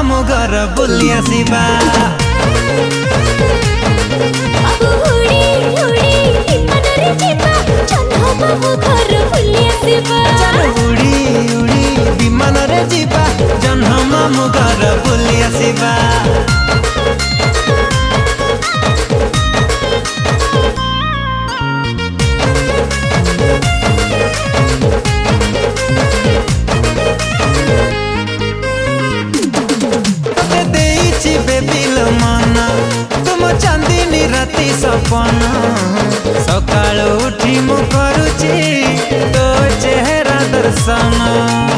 मामू घर बुली आसिबा। उड़ी उड़ी विमान रे जीवा जन्ह मामू घर बुली आसिबा। तुम चांदनी राति सपना सकाल उठी मु करुची तो चेहरा दर्शन।